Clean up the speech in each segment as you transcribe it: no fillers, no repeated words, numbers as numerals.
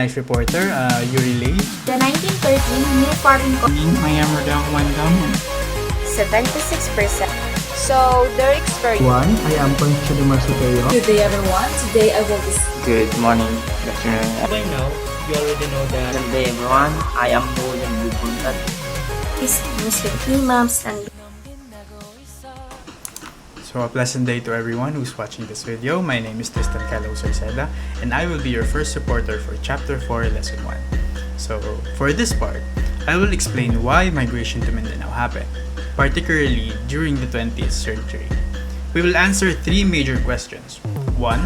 Nice reporter, Yuri Lay. The 1913 new farming I am Rodel Wandam. 76%. So, their experience. I am Concha de Marsuteo. Good day everyone, today I will discuss. Good morning, good afternoon. By now, you already know that. Good day everyone, I am William Bukuntat. Is Muslim imams and So a pleasant day to everyone who's watching this video. My name is Tristan Carlos Arceda and I will be your first reporter for Chapter 4, Lesson 1. So for this part, I will explain why migration to Mindanao happened, particularly during the 20th century. We will answer three major questions. 1.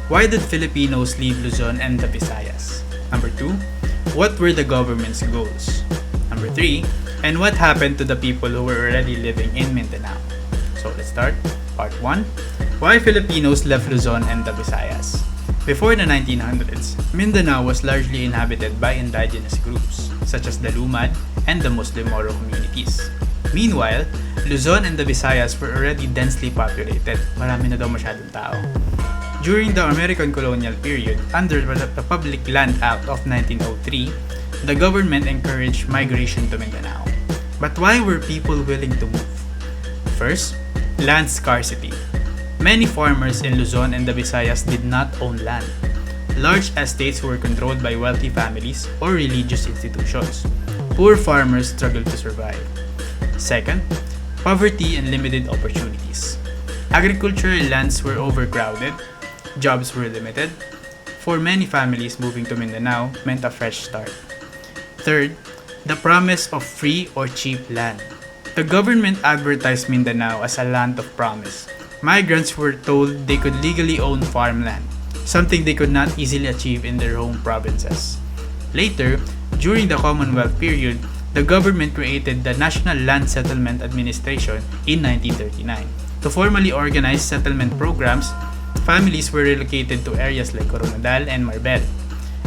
Why did Filipinos leave Luzon and the Visayas? Number 2. What were the government's goals? Number 3. And what happened to the people who were already living in Mindanao? So let's start. Part 1. Why Filipinos left Luzon and the Visayas? Before the 1900s, Mindanao was largely inhabited by indigenous groups, such as the Lumad and the Muslim Moro communities. Meanwhile, Luzon and the Visayas were already densely populated. Marami na daw masyadong tao. During the American colonial period, under the Public Land Act of 1903, the government encouraged migration to Mindanao. But why were people willing to move? First, land scarcity. Many farmers in Luzon and the Visayas did not own land. Large estates were controlled by wealthy families or religious institutions. Poor farmers struggled to survive. Second, poverty and limited opportunities. Agricultural lands were overcrowded, jobs were limited. For many families, moving to Mindanao meant a fresh start. Third, the promise of free or cheap land. The government advertised Mindanao as a land of promise. Migrants were told they could legally own farmland, something they could not easily achieve in their home provinces. Later, during the Commonwealth period, the government created the National Land Settlement Administration in 1939. To formally organize settlement programs, families were relocated to areas like Coronadal and Marbel.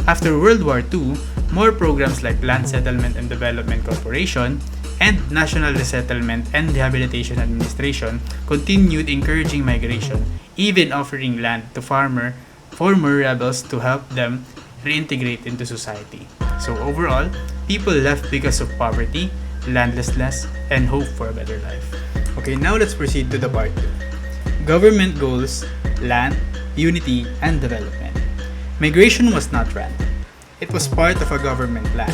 After World War II, more programs like Land Settlement and Development Corporation and National Resettlement and Rehabilitation Administration continued encouraging migration, even offering land to former rebels to help them reintegrate into society. So overall, people left because of poverty, landlessness, and hope for a better life. Okay, now let's proceed to the part 2. Government goals, land, unity, and development. Migration was not random. It was part of a government plan.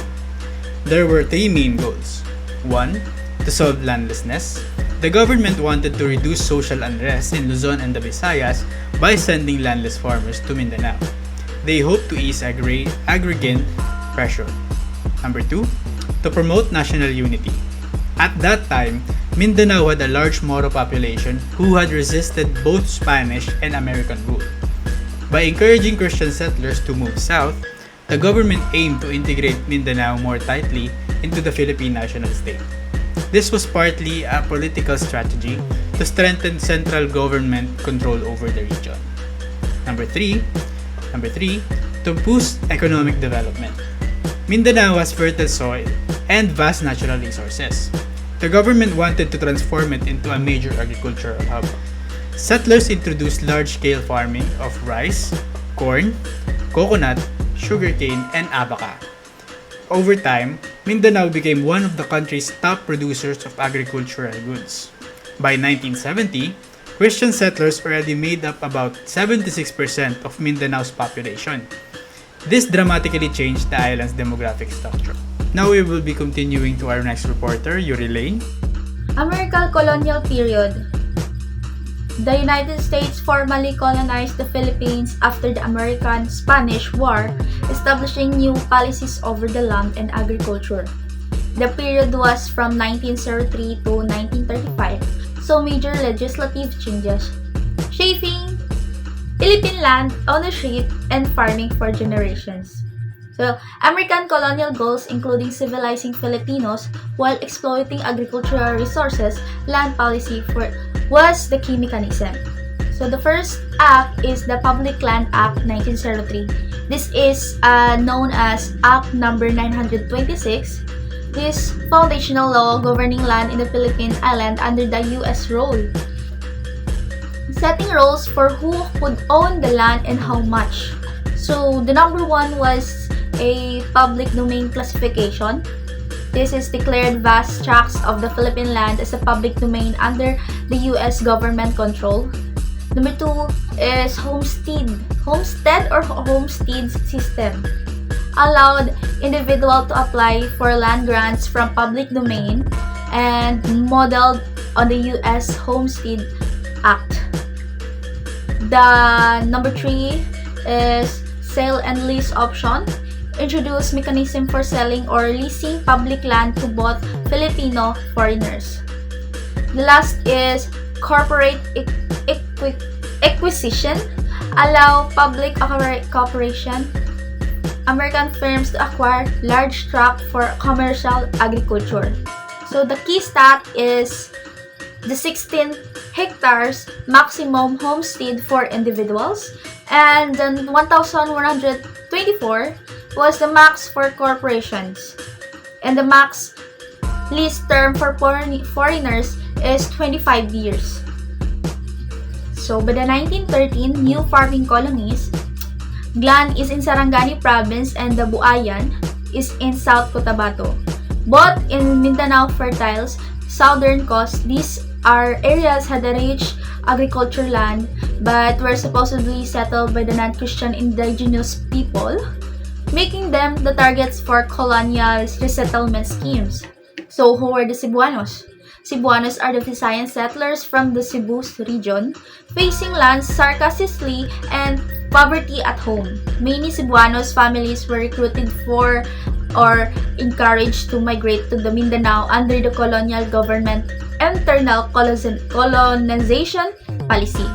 There were three main goals. 1. To solve landlessness. The government wanted to reduce social unrest in Luzon and the Visayas by sending landless farmers to Mindanao. They hoped to ease agrarian pressure. Number 2. To promote national unity. At that time, Mindanao had a large Moro population who had resisted both Spanish and American rule. By encouraging Christian settlers to move south, the government aimed to integrate Mindanao more tightly into the Philippine national state. This was partly a political strategy to strengthen central government control over the region. Number 3, to boost economic development. Mindanao has fertile soil and vast natural resources. The government wanted to transform it into a major agricultural hub. Settlers introduced large-scale farming of rice, corn, coconut, sugarcane, and abaca. Over time, Mindanao became one of the country's top producers of agricultural goods. By 1970, Christian settlers already made up about 76% of Mindanao's population. This dramatically changed the island's demographic structure. Now we will be continuing to our next reporter, Yuri Lane. American colonial period. The United States formally colonized the Philippines after the American-Spanish War, establishing new policies over the land and agriculture. The period was from 1903 to 1935, so major legislative changes, shaping Philippine land ownership and farming for generations. So, American colonial goals including civilizing Filipinos while exploiting agricultural resources, land policy was the key mechanism. So the first act is the Public Land Act 1903. This is known as Act number 926. This foundational law governing land in the Philippine island under the U.S. rule, setting rules for who could own the land and how much. So the number one was a public domain classification. This is declared vast tracts of the Philippine land as a public domain under the U.S. government control. Number 2 is homestead or homestead system. Allowed individual to apply for land grants from public domain and modeled on the U.S. Homestead Act. The number 3 is sale and lease option. Introduce mechanism for selling or leasing public land to both Filipino foreigners. The last is corporate acquisition. Allow public corporation, American firms to acquire large tract for commercial agriculture. So the key stat is the 16 hectares maximum homestead for individuals, and then 1,124 was the max for corporations, and the max lease term for foreigners is 25 years. So by the 1913 new farming colonies, Glan is in Sarangani province and the Buayan is in South Cotabato. Both in Mindanao fertiles southern coast, these areas had a rich agriculture land but were supposedly settled by the non-Christian indigenous people, making them the targets for colonial resettlement schemes. So who were the Cebuanos? Cebuanos are the Visayan settlers from the Cebu region, facing lands scarcity and poverty at home. Many Cebuanos families were recruited for or encouraged to migrate to the Mindanao under the colonial government internal colonization policy.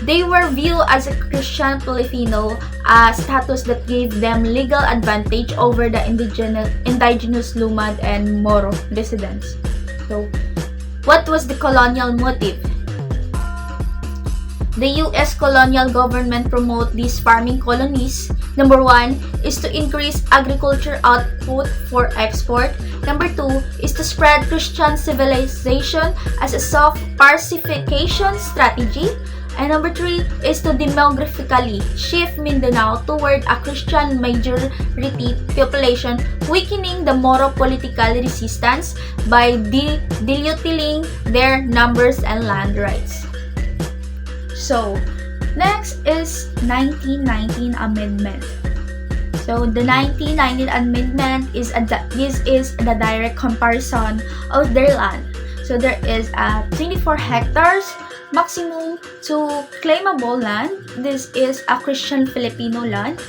They were viewed as a Christian Filipino, a status that gave them legal advantage over the indigenous Lumad and Moro residents. So, what was the colonial motive? The U.S. colonial government promote these farming colonies. Number 1 is to increase agriculture output for export. Number 2 is to spread Christian civilization as a soft pacification strategy. And number 3 is to demographically shift Mindanao toward a Christian majority population, weakening the Moro political resistance by diluting their numbers and land rights. So, next is 1919 Amendment. So, the 1919 Amendment is the direct comparison of their land. So, there is 24 hectares maximum to claimable land. This is a Christian Filipino land.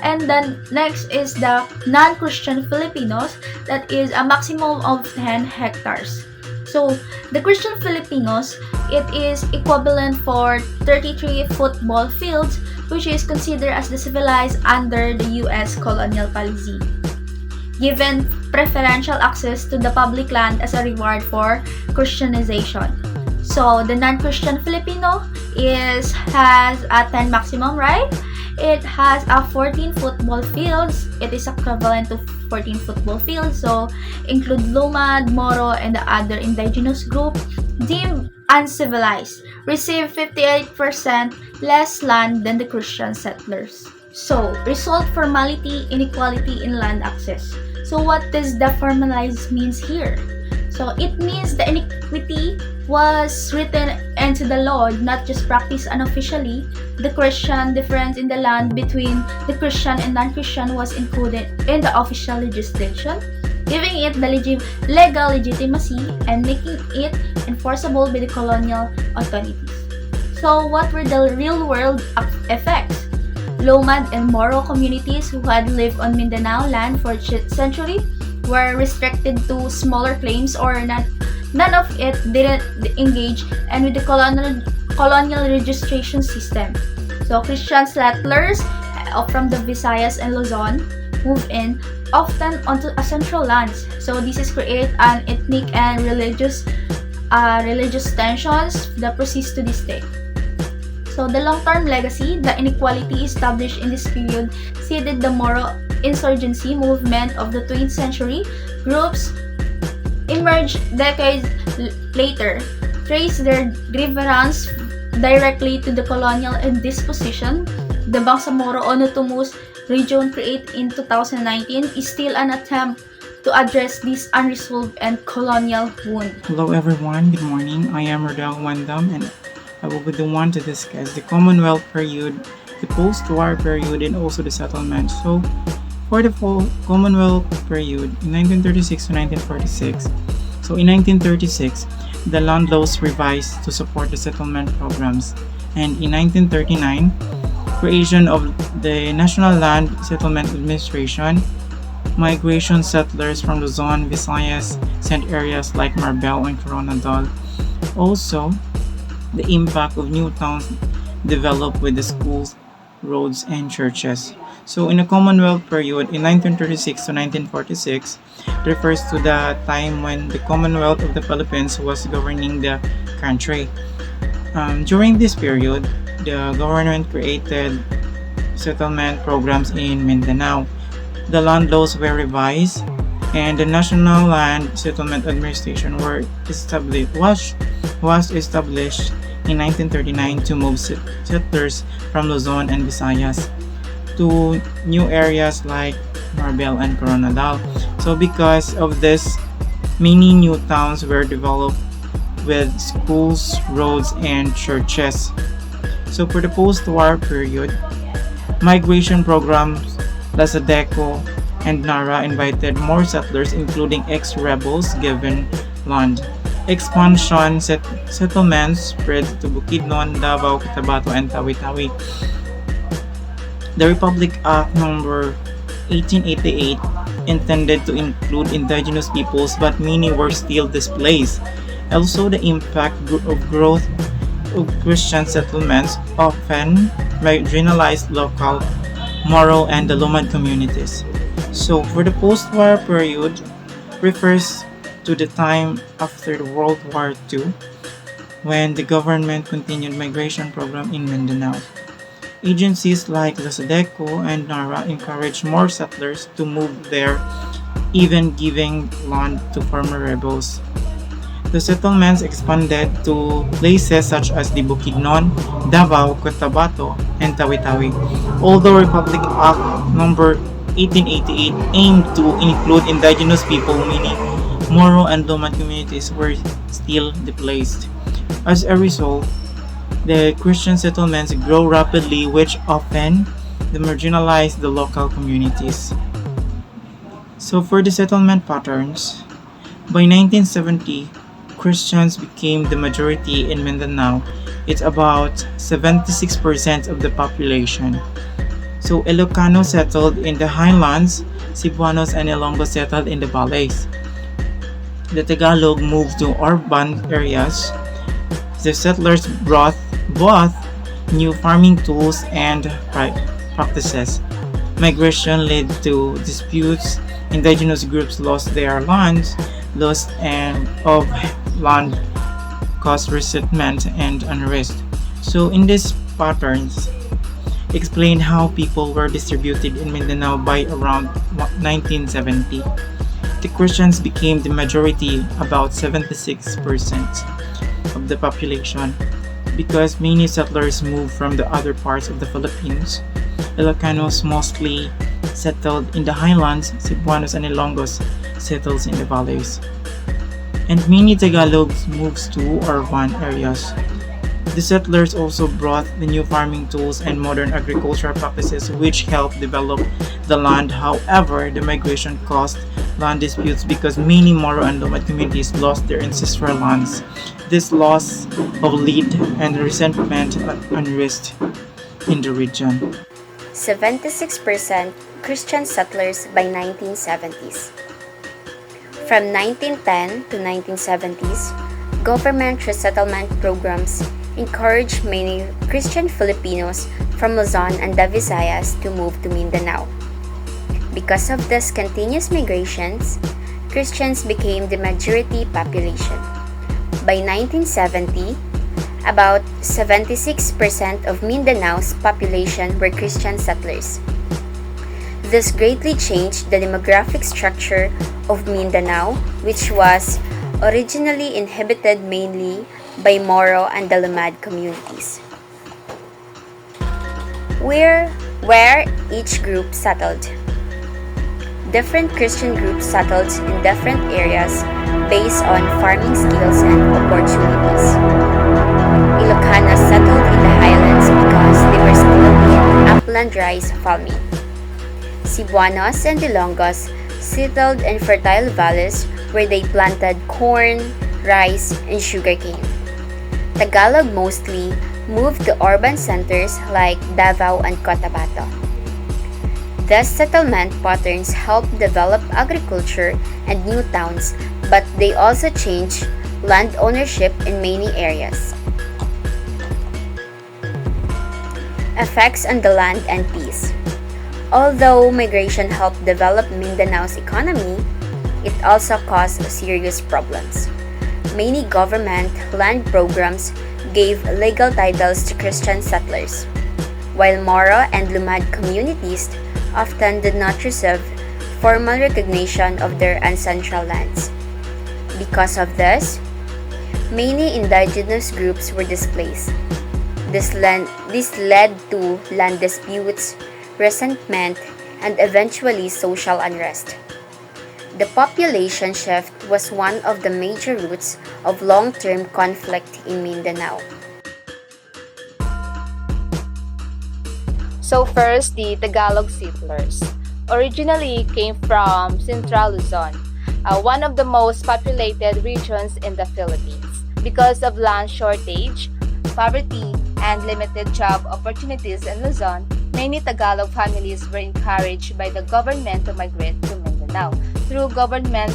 And then next is the non-Christian Filipinos, that is a maximum of 10 hectares. So the Christian Filipinos, it is equivalent for 33 football fields, which is considered as the civilized under the U.S. colonial policy, given preferential access to the public land as a reward for Christianization. So the non-Christian Filipino has a 10 maximum, right? It has a 14 football fields. It is equivalent to 14 football fields. So include Lumad, Moro, and the other indigenous group deemed uncivilized. Receive 58% less land than the Christian settlers. So result formality inequality in land access. So what does the formalized means here? So it means the inequity was written into the law, not just practiced unofficially. The Christian difference in the land between the Christian and non-Christian was included in the official legislation, giving it the legal legitimacy and making it enforceable by the colonial authorities. So what were the real-world effects? Lumad and Moro communities who had lived on Mindanao land for centuries were restricted to smaller claims, or none of it didn't engage and with the colonial registration system. So Christian settlers from the Visayas and Luzon moved in often onto a central lands. So this is create an ethnic and religious tensions that persist to this day. So the long-term legacy, the inequality established in this period seeded the Moro insurgency movement of the 20th century. Groups emerged decades later, trace their grievance directly to the colonial indisposition, The Bangsamoro Onotumus region created in 2019 is still an attempt to address this unresolved and colonial wound. Hello everyone, good morning. I am Rodel Wandam and I will be the one to discuss the Commonwealth period, the post-war period, and also the settlement. So, for the full Commonwealth period in 1936 to 1946, so in 1936, the land laws revised to support the settlement programs, and in 1939, creation of the National Land Settlement Administration, migration settlers from Luzon, Visayas, sent areas like Marbel and Coronadal. Also, the impact of new towns developed with the schools, roads, and churches. So, in the Commonwealth period in 1936 to 1946, refers to the time when the Commonwealth of the Philippines was governing the country. During this period, the government created settlement programs in Mindanao. The land laws were revised, and the National Land Settlement Administration was established in 1939 to move settlers from Luzon and Visayas to new areas like Marbel and Coronadal. So because of this, many new towns were developed with schools, roads, and churches. So for the post-war period, migration programs, Lazadeco, and Nara invited more settlers including ex-rebels given land. Expansion settlements spread to Bukidnon, Davao, Cotabato, and Tawi-Tawi. The Republic Act No. 1888 intended to include indigenous peoples, but many were still displaced. Also, the impact of growth of Christian settlements often marginalized local Moro and the Lumad communities. So, for the post-war period, refers to the time after the World War II, when the government continued migration program in Mindanao. Agencies like Lazadeco and Nara encouraged more settlers to move there, even giving land to former rebels. The settlements expanded to places such as the Bukidnon, Davao, Cotabato, and Tawi-Tawi. Although Republic Act No. 1888 aimed to include indigenous people, many Moro and Lumad communities were still displaced. As a result, the Christian settlements grow rapidly, which often marginalize the local communities. So for the settlement patterns, by 1970, Christians became the majority in Mindanao. It's about 76% of the population. So Ilocano settled in the highlands, Cebuanos and Ilonggos settled in the valleys. The Tagalog moved to urban areas. The settlers brought both new farming tools and practices. Migration led to disputes. Indigenous groups lost their lands. Loss of land caused resentment and unrest. So, in these patterns, explain how people were distributed in Mindanao by around 1970. The Christians became the majority, about 76% of the population, because many settlers moved from the other parts of the Philippines. Ilocanos mostly settled in the highlands, Cebuanos and Ilonggos settles in the valleys. And many Tagalogs moves to urban areas. The settlers also brought the new farming tools and modern agricultural practices which helped develop the land. However, the migration caused land disputes because many Moro and Lumad communities lost their ancestral lands. This loss of lead and resentment and unrest in the region. 76% Christian settlers by 1970s. From 1910 to 1970s, government resettlement programs encouraged many Christian Filipinos from Luzon and the Visayas to move to Mindanao. Because of these continuous migrations, Christians became the majority population. By 1970, about 76% of Mindanao's population were Christian settlers. This greatly changed the demographic structure of Mindanao, which was originally inhabited mainly by Moro and the Lumad communities. where each group settled. Different Christian groups settled in different areas based on farming skills and opportunities. Ilocanos settled in the highlands because they were skilled in upland rice farming. Cebuanos and Ilonggos settled in fertile valleys where they planted corn, rice, and sugarcane. Tagalog mostly moved to urban centers like Davao and Cotabato. These settlement patterns helped develop agriculture and new towns, but they also changed land ownership in many areas. Effects on the land and peace. Although migration helped develop Mindanao's economy, it also caused serious problems. Many government land programs gave legal titles to Christian settlers, while Moro and Lumad communities often did not receive formal recognition of their ancestral lands. Because of this, many indigenous groups were displaced. This led to land disputes, resentment, and eventually social unrest. The population shift was one of the major roots of long-term conflict in Mindanao. So first, the Tagalog settlers originally came from Central Luzon, one of the most populated regions in the Philippines. Because of land shortage, poverty, and limited job opportunities in Luzon, many Tagalog families were encouraged by the government to migrate to Mindanao through government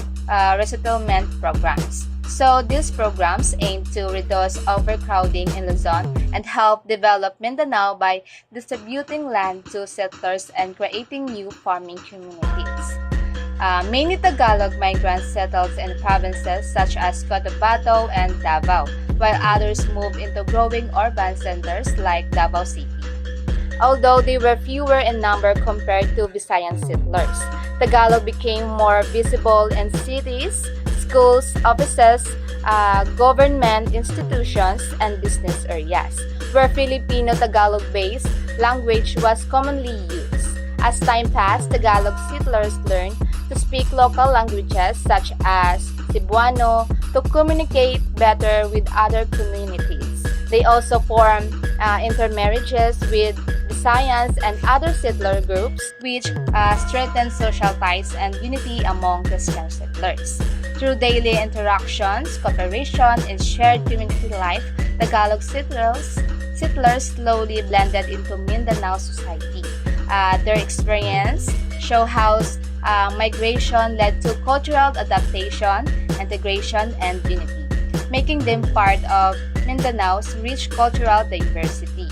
resettlement programs. So these programs aim to reduce overcrowding in Luzon and help develop Mindanao by distributing land to settlers and creating new farming communities. Many Tagalog migrants settled in provinces such as Cotabato and Davao, while others moved into growing urban centers like Davao City. Although they were fewer in number compared to Visayan settlers, Tagalog became more visible in cities, schools, offices, government institutions, and business areas, where Filipino-Tagalog-based language was commonly used. As time passed, Tagalog settlers learned to speak local languages such as Cebuano to communicate better with other communities. They also formed intermarriages with Visayans and other settler groups, which strengthened social ties and unity among Christian settlers. Through daily interactions, cooperation, and shared community life, Tagalog settlers slowly blended into Mindanao society. Their experience show how migration led to cultural adaptation, integration, and unity, making them part of Mindanao's rich cultural diversity.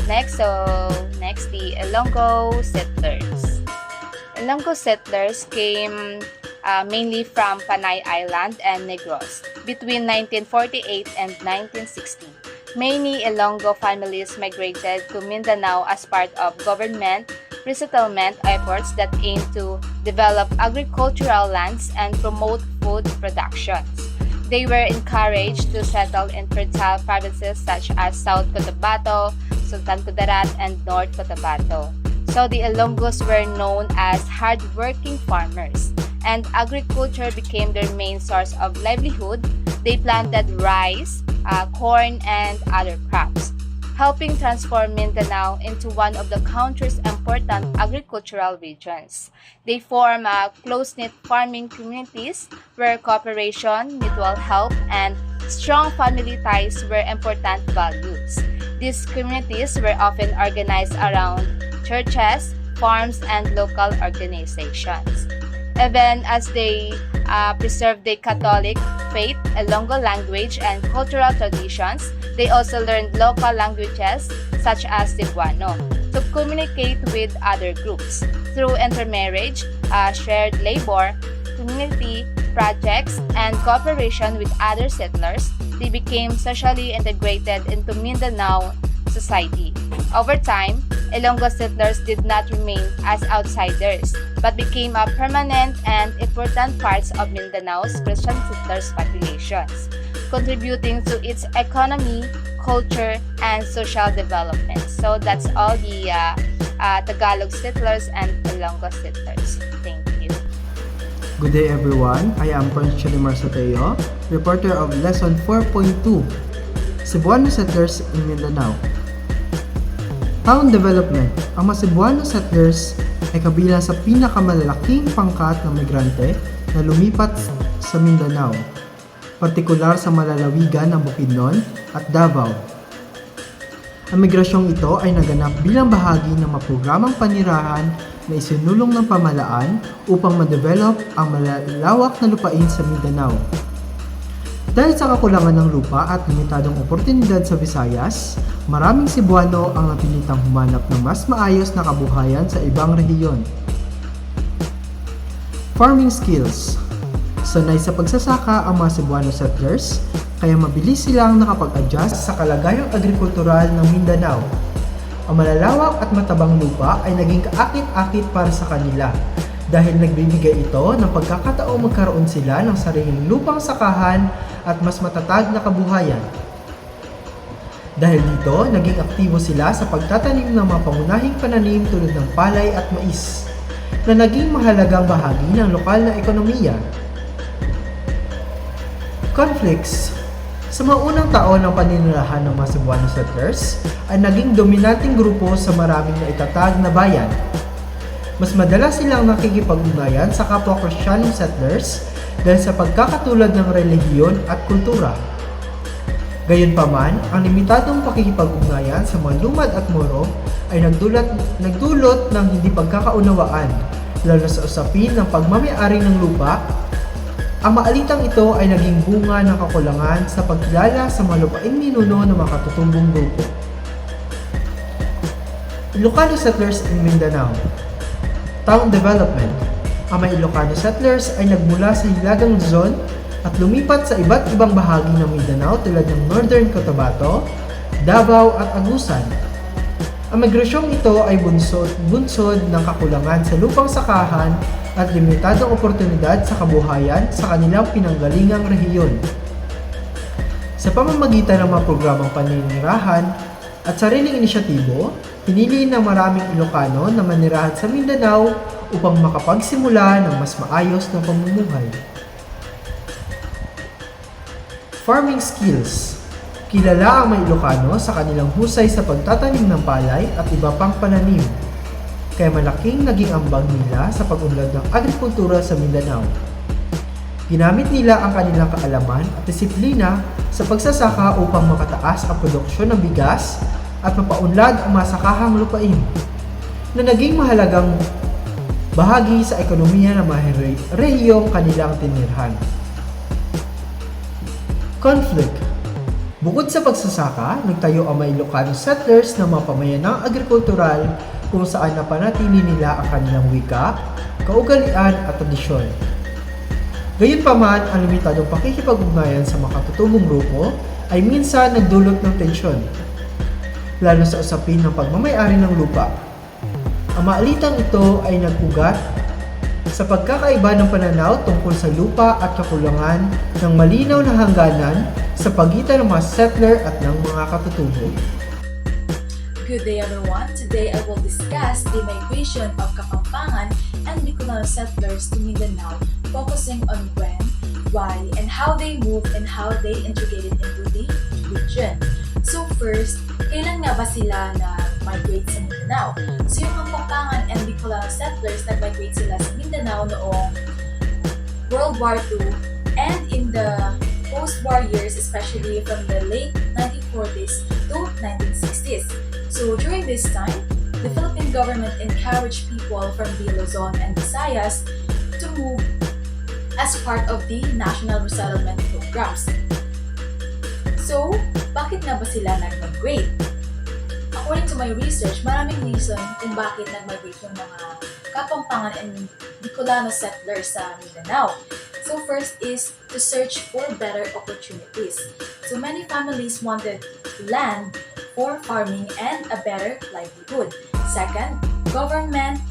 Next, the Ilonggo settlers. Ilonggo settlers came mainly from Panay Island and Negros between 1948 and 1960. Many Ilonggo families migrated to Mindanao as part of government resettlement efforts that aim to develop agricultural lands and promote food productions. They were encouraged to settle in fertile provinces such as South Cotabato, Sultan Kudarat, and North Cotabato. So the Ilonggos were known as hard-working farmers, and agriculture became their main source of livelihood. They planted rice, corn, and other crops, helping transform Mindanao into one of the country's important agricultural regions. They form close-knit farming communities where cooperation, mutual help, and strong family ties were important values. These communities were often organized around churches, farms, and local organizations. Even as they preserved the Catholic faith, Ilonggo language, and cultural traditions, they also learned local languages such as Cebuano to communicate with other groups. Through intermarriage, shared labor, community projects, and cooperation with other settlers, they became socially integrated into Mindanao society. Over time, Ilonggo settlers did not remain as outsiders, but became a permanent and important parts of Mindanao's Christian settlers populations, contributing to its economy, culture, and social development. So that's all the Tagalog settlers and Ilonggo settlers. Thank you. Good day everyone, I am Prince Chalimar Soteo, reporter of Lesson 4.2, Cebuano Settlers in Mindanao. Town Development. Ang mga Cebuano settlers ay kabilang sa pinakamalalaking pangkat ng migrante na lumipat sa Mindanao, partikular sa malalawigan ng Bukidnon at Davao. Ang migrasyong ito ay naganap bilang bahagi ng mga programang panirahan na isinulong ng pamahalaan upang ma-develop ang malalawak na lupain sa Mindanao. Dahil sa kakulangan ng lupa at limitadong oportunidad sa Visayas, maraming Cebuano ang napilitang humanap ng mas maayos na kabuhayan sa ibang rehiyon. Farming skills. Sanay sa pagsasaka ang mga Cebuano settlers, kaya mabilis silang nakapag-adjust sa kalagayang agrikultural ng Mindanao. Ang malalawak at matabang lupa ay naging kaakit-akit para sa kanila dahil nagbibigay ito ng pagkakataong magkaroon sila ng sariling lupang sakahan at mas matatag na kabuhayan. Dahil dito, naging aktibo sila sa pagtatanim ng mga pangunahing pananim tulad ng palay at mais, na naging mahalagang bahagi ng lokal na ekonomiya. Conflicts. Sa mga unang taon ng paninirahan ng mga Cebuano settlers, ay naging dominanting grupo sa maraming naitatag na bayan. Mas madalas silang nakikipag-ugnayan sa kapwa Kristyanong settlers dahil sa pagkakatulad ng relihiyon at kultura. Gayunpaman, ang limitadong pakikipag-ugnayan sa mga lumad at moro ay nagdulot ng hindi pagkakaunawaan, lalo sa usapin ng pagmamay-ari ng lupa. Ang maalitang ito ay naging bunga ng kakulangan sa pagkilala sa mga lupaing ninuno ng mga katutubong grupo. Ilocano settlers in Mindanao. Town development. Ang mga Ilocano settlers ay nagmula sa Hilagang Luzon at lumipat sa iba't ibang bahagi ng Mindanao tulad ng Northern Cotabato, Davao at Agusan. Ang migrasyong ito ay bunsod ng kakulangan sa lupang sakahan at limitadong oportunidad sa kabuhayan sa kanilang pinanggalingang rehiyon. Sa pamamagitan ng mga programang paninirahan at sariling inisyatibo, pinili ng maraming Ilocano na manirahan sa Mindanao upang makapagsimula ng mas maayos na pamumuhay. Farming skills. Kilala ang mga Ilocano sa kanilang husay sa pagtatanim ng palay at iba pang pananim, kaya malaking naging ambag nila sa pag-unlad ng agrikultura sa Mindanao. Ginamit nila ang kanilang kaalaman at disiplina sa pagsasaka upang makataas ang produksyon ng bigas at mapaunlad ang masakahang lupain, na naging mahalagang bahagi sa ekonomiya ng mga rehiyong kanilang tinirhan. Conflict. Bukod sa pagsasaka, nagtayo ang mga Ilocano settlers ng mga pamayanang agrikultural kung saan napanatili nila ang kanilang wika, kaugalian at tradisyon. Gayunpaman, ang limitadong pakikipag-ugnayan sa mga katutubong grupo ay minsan nagdulot ng tensyon, lalo sa usapin ng pagmamay-ari ng lupa. Ang maalitang ito ay nag-ugat sa pagkakaiba ng pananaw tungkol sa lupa at kakulangan ng malinaw na hangganan sa pagitan ng mga settler at ng mga katutubo. Good day everyone! Today I will discuss the migration of Kapampangan and Bicolano settlers to Mindanao, focusing on when, why, and how they moved and how they integrated into the region. So first, kailan nga ba sila nag-migrate sa Mindanao? So yung Kapampangan and Bicolano settlers nag-migrate sila sa Mindanao noong World War II and in the post-war years, especially from the late 1940s to 1960s. So during this time, the Philippine government encouraged people from the Luzon and Visayas to move as part of the national resettlement programs. So, bakit nga ba sila nag-migrate? According to my research, maraming reason kung bakit nag-migrate yung mga Kapampangan and Bicolano settlers sa Mindanao. So first is to search for better opportunities. So many families wanted land for farming and a better livelihood. Second, government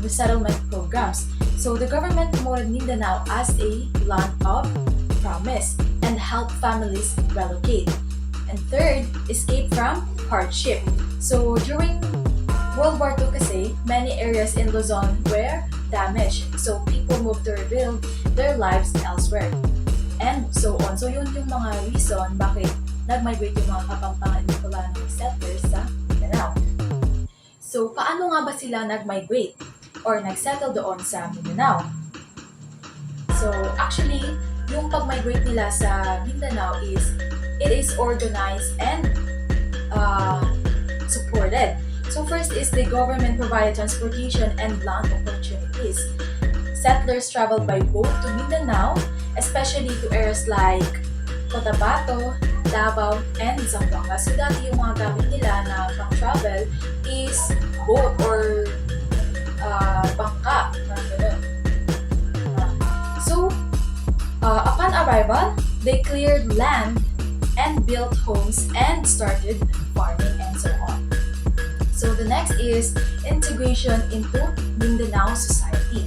resettlement programs. So the government promoted Mindanao as a land of promise and helped families relocate. And And third, escape from hardship. So during World War II kasi, many areas in Luzon were damaged. So people moved to rebuild their lives elsewhere. And so on. So yun yung mga reason bakit nag-migrate yung mga Kapampangan and Bicolano settlers sa Mindanao. So paano nga ba sila nag-migrate or nag-settle doon sa Mindanao? So actually, yung pag-migrate nila sa Mindanao it is organized and supported. So first is the government provided transportation and land opportunities. Settlers traveled by boat to Mindanao, especially to areas like Cotabato, Davao, and Zamboanga. So dati yung mga gamit nila na pang-travel is boat or bangka. Ganun. So, upon arrival, they cleared land and built homes and started farming and so on. So the next is integration into Mindanao society.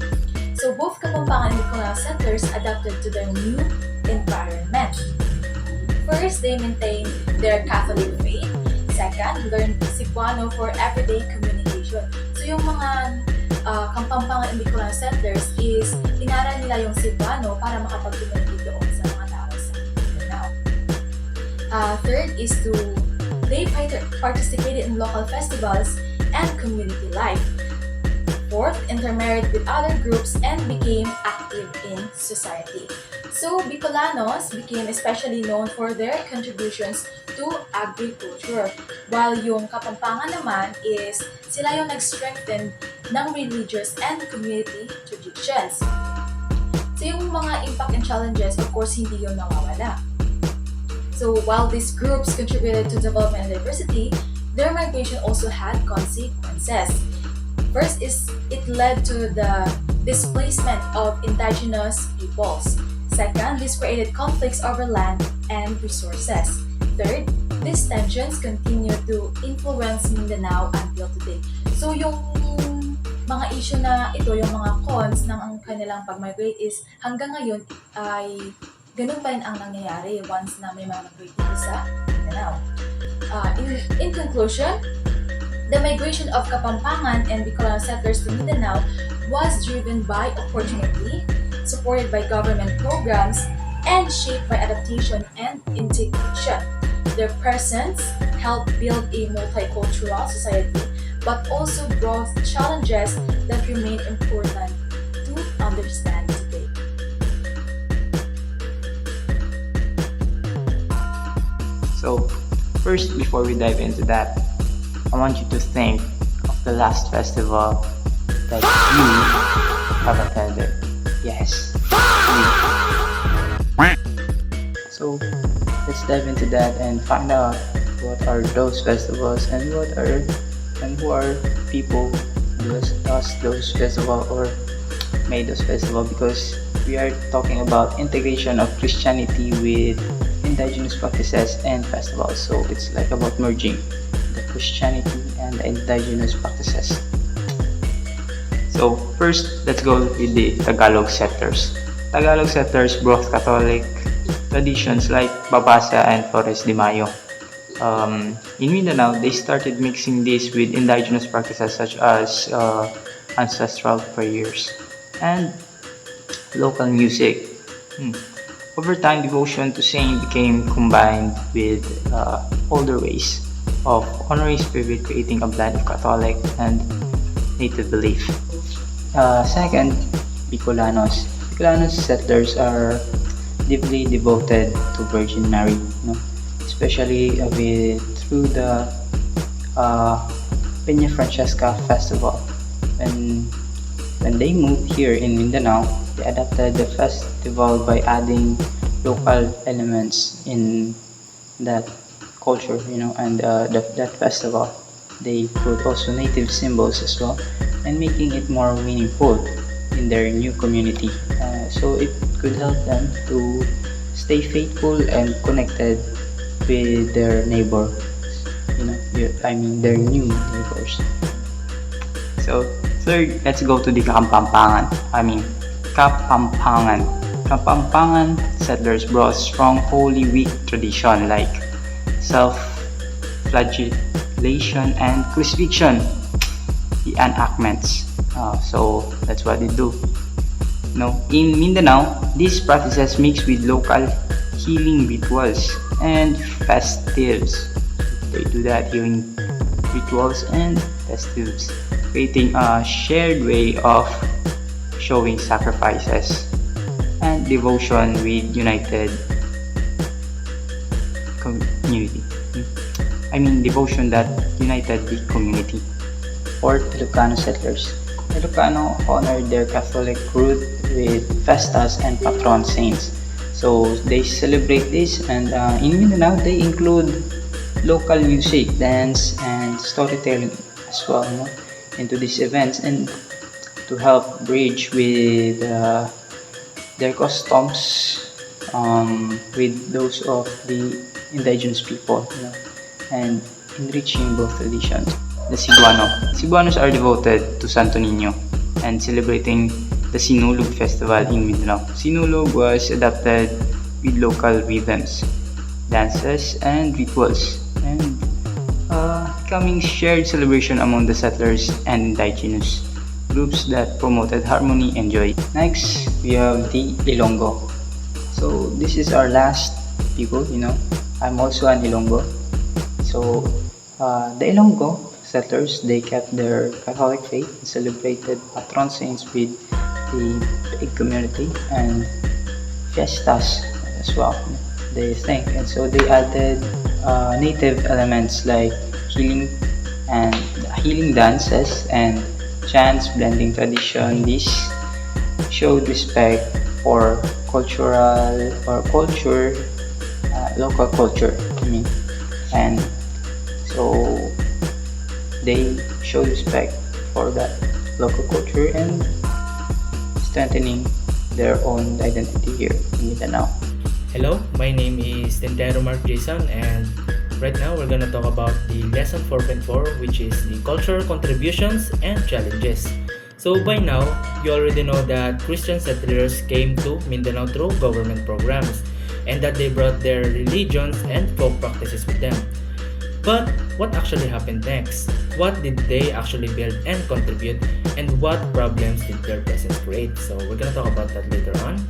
So both Kapampangan and Bicolano settlers adapted to their new environment. First, they maintained their Catholic faith. Second, learned Cebuano for everyday communication. So yung mga Kapampangan and Bicolano settlers is inaral nila yung Cebuano para makapag-communicate doon sa mga tao sa Mindanao. Third is they participated in local festivals and community life. Fourth, intermarried with other groups and became active in society. So, Bicolanos became especially known for their contributions to agriculture, while yung Kapampangan naman is sila yung nag-strengthen ng religious and community traditions. So, yung mga impact and challenges, of course, hindi yun nawawala. So while these groups contributed to development and diversity, their migration also had consequences. First is it led to the displacement of indigenous peoples. Second, this created conflicts over land and resources. Third, these tensions continue to influence Mindanao until today. So yung mga issue na ito, yung mga cons ng kanilang pag-migrate is hanggang ngayon ay ganun pa rin ang nangyayari once na may migrate dito sa Mindanao. In conclusion, the migration of Kapampangan and Bicolano settlers to Mindanao was driven by opportunity, supported by government programs, and shaped by adaptation and integration. Their presence helped build a multicultural society, but also brought challenges that remain important to understand today. So, first, before we dive into that, I want you to think of the last festival that you have attended. Yes, you. So, let's dive into that and find out what are those festivals and who are people who does those festival or made those festival, because we are talking about integration of Christianity with indigenous practices and festivals. So it's like about merging the Christianity and the indigenous practices. So first, let's go with the Tagalog settlers. Tagalog settlers brought Catholic traditions like Babasa and Flores de Mayo. In Mindanao, they started mixing this with indigenous practices such as ancestral prayers and local music. Over time, devotion to saint became combined with older ways of honoring spirit, creating a blend of Catholic and native belief. Second, Bicolanos. Bicolanos settlers are deeply devoted to Virgin Mary, especially through the Peña Francesca festival. When they moved here in Mindanao, they adapted the festival by adding local elements in that culture, and that festival. They put also native symbols as well, and making it more meaningful in their new community. So it could help them to stay faithful and connected with their neighbor. Their new neighbors. So third, let's go to the Kapampangan. Kapampangan settlers brought strong Holy Week tradition like self-flagellation, and crucifixion, the enactments. So that's what they do. In Mindanao, these practices mix with local healing rituals and festives. They do that, healing rituals and festives, creating a shared way of showing sacrifices and devotion with united community. Devotion that united the community. Fourth, Ilocano settlers. Ilocano honored their Catholic root with festas and patron saints. So they celebrate this, and in Mindanao they include local music, dance, and storytelling as well, into these events, and to help bridge with their customs with those of the indigenous people, and enriching both traditions. The Cebuano. Cebuanos are devoted to Santo Niño and celebrating the Sinulog festival in Mindanao. Sinulog was adapted with local rhythms, dances, and rituals, and becoming shared celebration among the settlers and indigenous groups that promoted harmony and joy. Next, we have the Ilonggo. So this is our last people, I'm also an Ilonggo. So the Ilonggo settlers, they kept their Catholic faith and celebrated patron saints with the big community and fiestas as well, they think. And so they added native elements like healing dances and chants, blending tradition. This showed respect for local culture. And so they show respect for that local culture and strengthening their own identity here in Mindanao. Hello, my name is Tentero Mark Jason, and right now we're gonna talk about the lesson 4.4, which is the cultural contributions and challenges. So by now, you already know that Christian settlers came to Mindanao through government programs, and that they brought their religions and folk practices with them. But what actually happened next? What did they actually build and contribute, and what problems did their presence create? So we're gonna talk about that later on.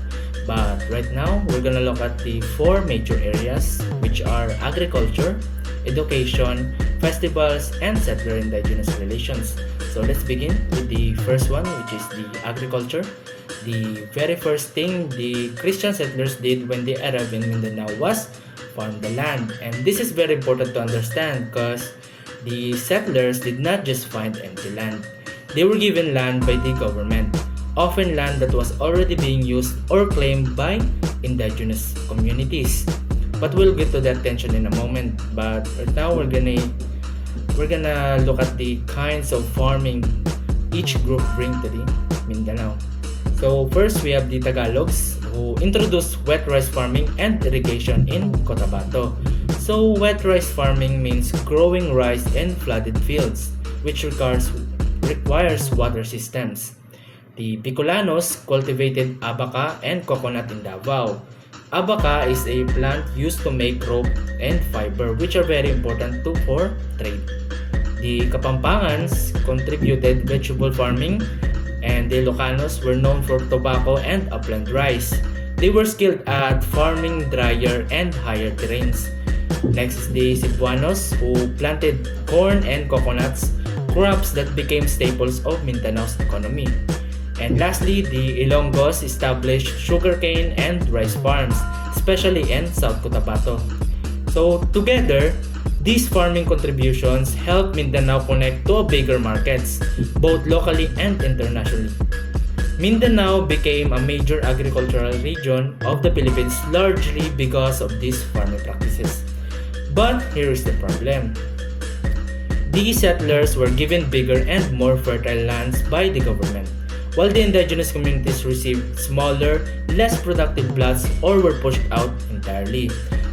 But right now, we're gonna look at the four major areas, which are agriculture, education, festivals, and settler-indigenous relations. So let's begin with the first one, which is the agriculture. The very first thing the Christian settlers did when they arrived in Mindanao was farm the land. And this is very important to understand because the settlers did not just find empty land. They were given land by the government, often land that was already being used or claimed by indigenous communities. But we'll get to that tension in a moment. But right now we're gonna look at the kinds of farming each group bring to the Mindanao. So first we have the Tagalogs, who introduced wet rice farming and irrigation in Cotabato. So wet rice farming means growing rice in flooded fields, which requires water systems. The Bicolanos cultivated abaca and coconut in Davao. Abaca is a plant used to make rope and fiber, which are very important for trade. The Kapampangans contributed vegetable farming, and the Ilocanos were known for tobacco and upland rice. They were skilled at farming drier and higher terrains. Next is the Cebuanos, who planted corn and coconuts, crops that became staples of Mindanao's economy. And lastly, the Ilonggos established sugarcane and rice farms, especially in South Cotabato. So together, these farming contributions helped Mindanao connect to bigger markets, both locally and internationally. Mindanao became a major agricultural region of the Philippines largely because of these farming practices. But here is the problem. These settlers were given bigger and more fertile lands by the government, while the indigenous communities received smaller, less productive plots or were pushed out entirely.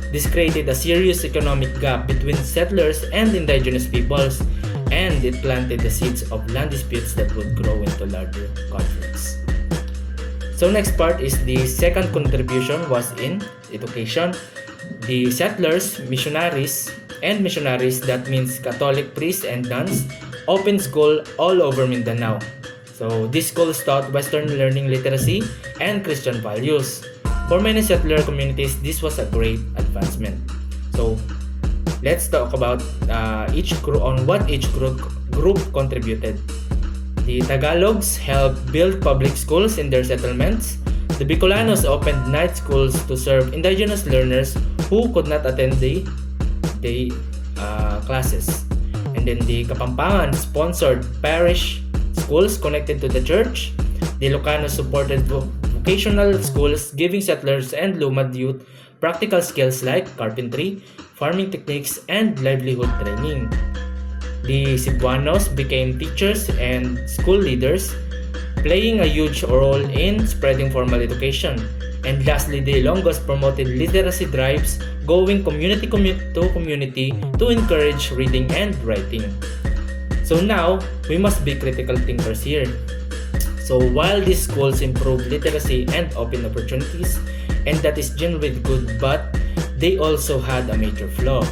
This created a serious economic gap between settlers and indigenous peoples, and it planted the seeds of land disputes that would grow into larger conflicts. So next part is the second contribution was in education. The settlers, missionaries, that means Catholic priests and nuns, opened school all over Mindanao. So these schools taught Western learning literacy and Christian values. For many settler communities, this was a great advancement. So let's talk about what each group contributed. The Tagalogs helped build public schools in their settlements. The Bicolanos opened night schools to serve indigenous learners who could not attend the day classes. And then the Kapampangan sponsored parish schools connected to the church. The Ilocanos supported vocational schools, giving settlers and Lumad youth practical skills like carpentry, farming techniques, and livelihood training. The Cebuanos became teachers and school leaders, playing a huge role in spreading formal education. And lastly, the Ilonggos promoted literacy drives, going to community to encourage reading and writing. So now, we must be critical thinkers here. So while these schools improve literacy and open opportunities, and that is generally good, but they also had a major flaw.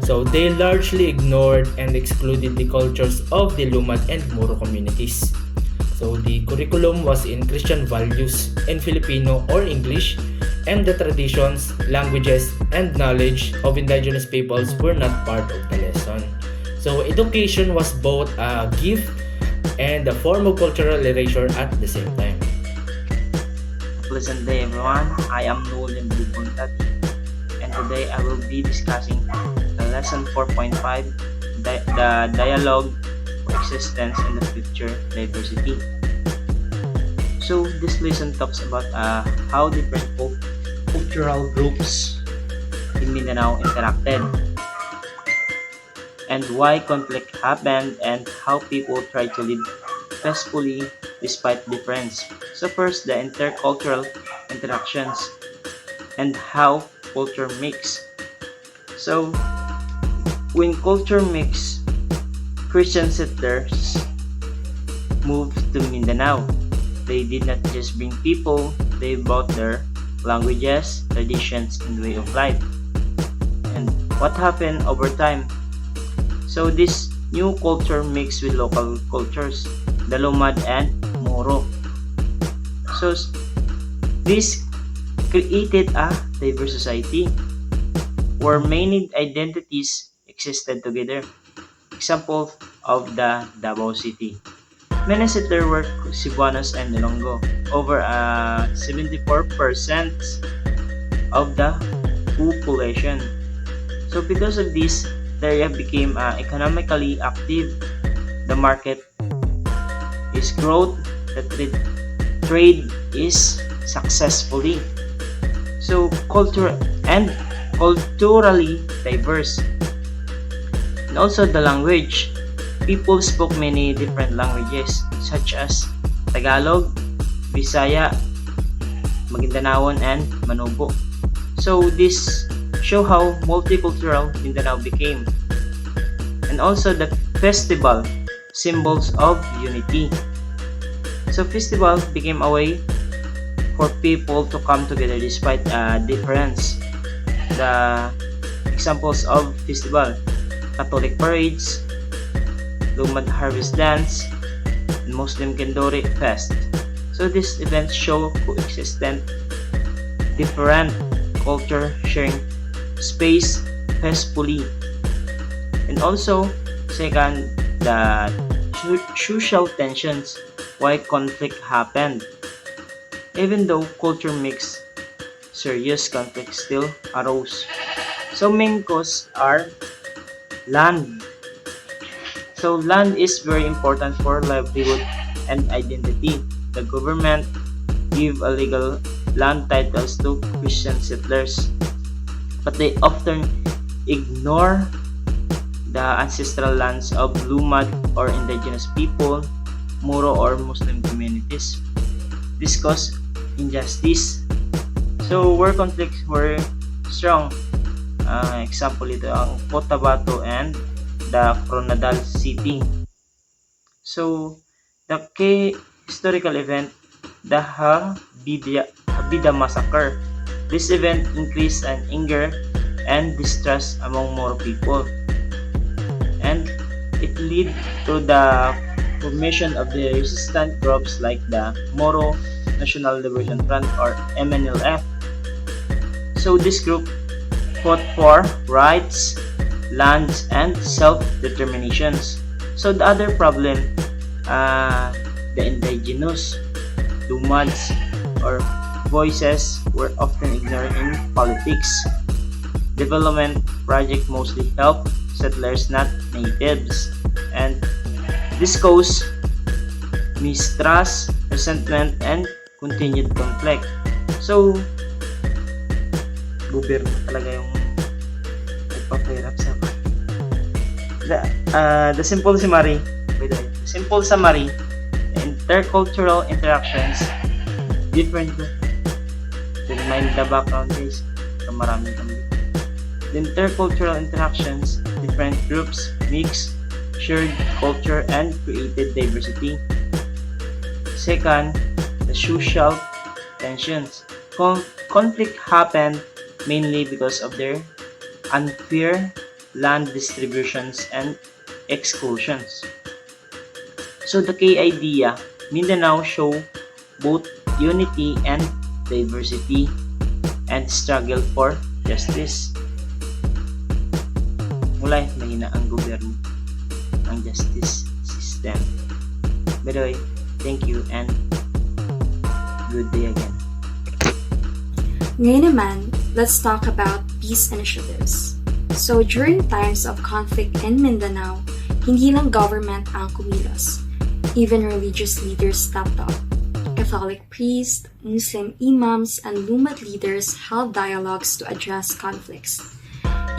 So they largely ignored and excluded the cultures of the Lumad and Moro communities. So the curriculum was in Christian values, in Filipino or English, and the traditions, languages, and knowledge of indigenous peoples were not part of the lesson. So education was both a gift and a form of cultural erasure at the same time. Pleasant day everyone, I am Nolan Bubuntati and today I will be discussing the lesson 4.5, the dialogue for existence in the future diversity. So this lesson talks about how different cultural groups in Mindanao interacted and why conflict happened and how people try to live peacefully despite difference. So first, the intercultural interactions and how culture mix. So when culture mix, Christian settlers moved to Mindanao. They did not just bring people, they brought their languages, traditions, and way of life. And what happened over time? So this new culture mixed with local cultures, the Lumad and Moro. So this created a diverse society where many identities existed together. Example of the Davao City. Many settlers were Cebuanos and Ilonggo. Over 74% of the population. So because of this, the area became economically active. The market is growth. The trade is successfully. So culturally diverse. And also the language. People spoke many different languages such as Tagalog, Bisaya, Magindanaon, and Manobo. So this show how multicultural Mindanao became. And also the festival, symbols of unity. So festival became a way for people to come together despite difference. The examples of festival, Catholic parades, Lumad Harvest Dance, and Muslim Kendori Fest. So these events show coexistent different culture sharing space peacefully. And also, second, the social tensions, why conflict happened. Even though culture mix, serious conflict still arose. So main cause are land. So land is very important for livelihood and identity. The government give illegal land titles to Christian settlers, but they often ignore the ancestral lands of Lumad or indigenous people, Moro or Muslim communities. This caused injustice. So where conflicts were strong, example ito ang Cotabato and the Coronadal City. So the key historical event, the Habida Massacre. This event increased an anger and distrust among Moro people. And it led to the formation of the resistant groups like the Moro National Liberation Front or MNLF. So this group fought for rights, lands, and self-determinations. So the other problem, the indigenous, Lumads, or voices were often ignored in politics. Development project mostly help settlers, not natives. And this caused mistrust, resentment, and continued conflict. So, gobyerno talaga yung nagpapahirap sa the simple summary, by the way, the simple summary, the intercultural interactions, different, mind the background guys, maraming kami. The intercultural interactions, different groups, mix, shared culture, and created diversity. Second, the social tensions. Conflict happened mainly because of their unfair land distributions and exclusions. So the key idea, Mindanao show both unity and diversity and struggle for justice. Mulai mahina ang gobyerno, ang justice system. By the way, thank you and good day again. Ngayon naman, let's talk about peace initiatives. So during times of conflict in Mindanao, hindi lang government ang kumilos. Even religious leaders stepped up. Catholic priests, Muslim imams, and Lumad leaders held dialogues to address conflicts.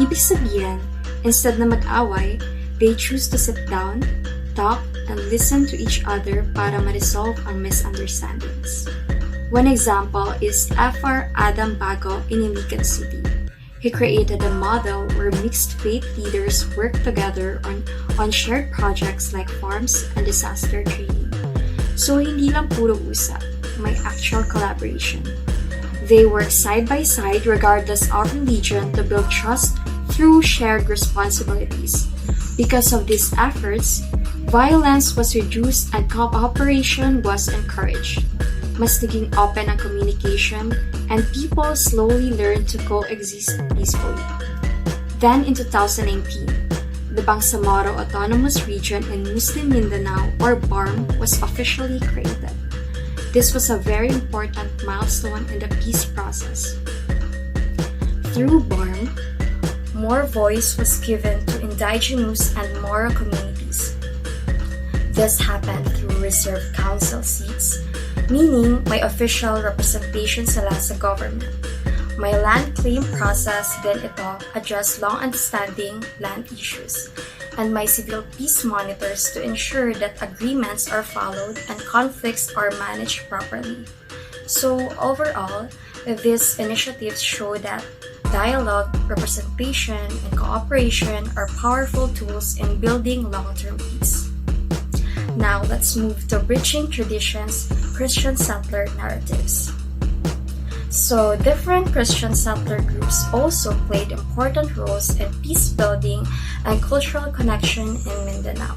Ibig sabihin, instead na mag-away, they choose to sit down, talk, and listen to each other para ma-resolve ang misunderstandings. One example is Fr. Adam Bago in Iligan City. He created a model where mixed faith leaders work together on shared projects like farms and disaster training. So hindi lang puro usap, may actual collaboration. They work side by side regardless of religion to build trust through shared responsibilities. Because of these efforts, violence was reduced and cooperation was encouraged. Mas naging open ang communication and people slowly learned to coexist peacefully. Then in 2019, the Bangsamoro Autonomous Region in Muslim Mindanao or BARM was officially created. This was a very important milestone in the peace process. Through BARM, more voice was given to indigenous and Moro communities. This happened through reserved council seats, meaning may official representation sila sa government. May land claim process din ito address long-standing land issues, and may civil peace monitors to ensure that agreements are followed and conflicts are managed properly. So overall, these initiatives show that dialogue, representation, and cooperation are powerful tools in building long-term peace. Now let's move to bridging traditions, Christian settler narratives. So different Christian settler groups also played important roles in peace building and cultural connection in Mindanao.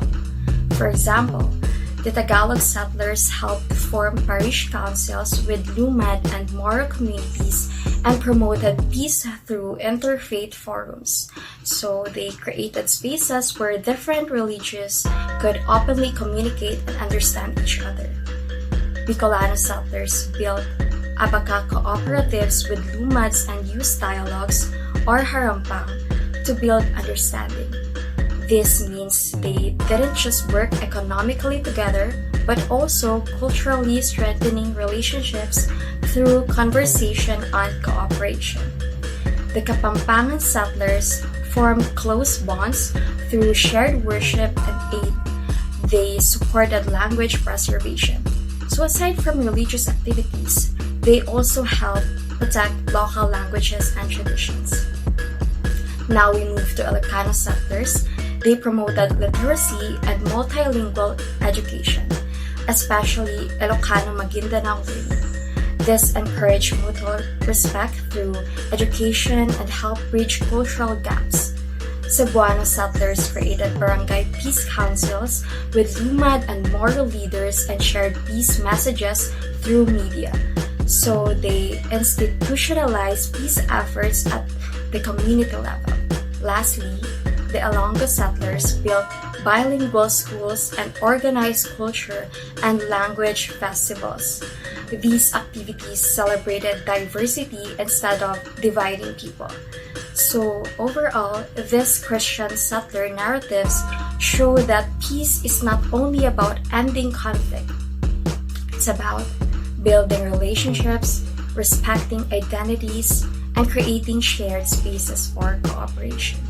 For example, the Tagalog settlers helped form parish councils with Lumad and Moro communities and promoted peace through interfaith forums. So they created spaces where different religions could openly communicate and understand each other. Bicolano settlers built Abaca cooperatives with Lumads and used dialogues or harampang to build understanding. This means they didn't just work economically together, but also culturally strengthening relationships through conversation and cooperation. The Kapampangan settlers formed close bonds through shared worship and aid. They supported language preservation. So aside from religious activities, they also helped protect local languages and traditions. Now we move to Ilocano settlers. They promoted literacy and multilingual education, especially Ilocano Maguindanao learning. This encouraged mutual respect through education and helped bridge cultural gaps. Cebuano settlers created barangay peace councils with lumad and moral leaders and shared peace messages through media. So they institutionalized peace efforts at the community level. Lastly, the Ilonggo settlers built bilingual schools and organized culture and language festivals. These activities celebrated diversity instead of dividing people. So overall, these Christian settler narratives show that peace is not only about ending conflict. It's about building relationships, respecting identities, and creating shared spaces for cooperation.